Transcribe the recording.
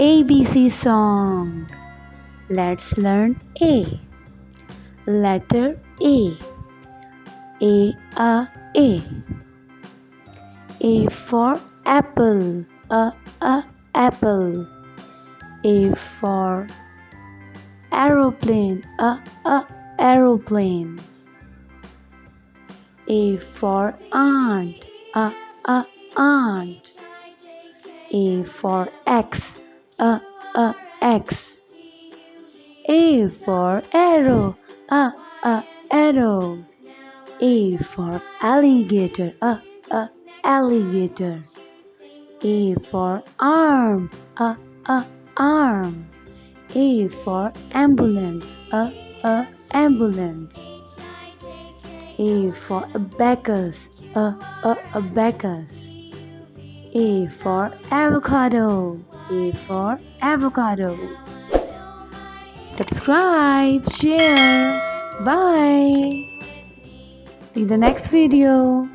ABC song. Let's learn A. Letter A. A. A for apple. Apple. A for aeroplane. Aeroplane. A for aunt. Aunt. A for X. X. A for arrow. Arrow. A for alligator. Alligator. A for arm. Arm. A for ambulance. Ambulance. A for abacus. Abacus. A for avocado. A for avocado. Subscribe, share. Bye. See you in the next video.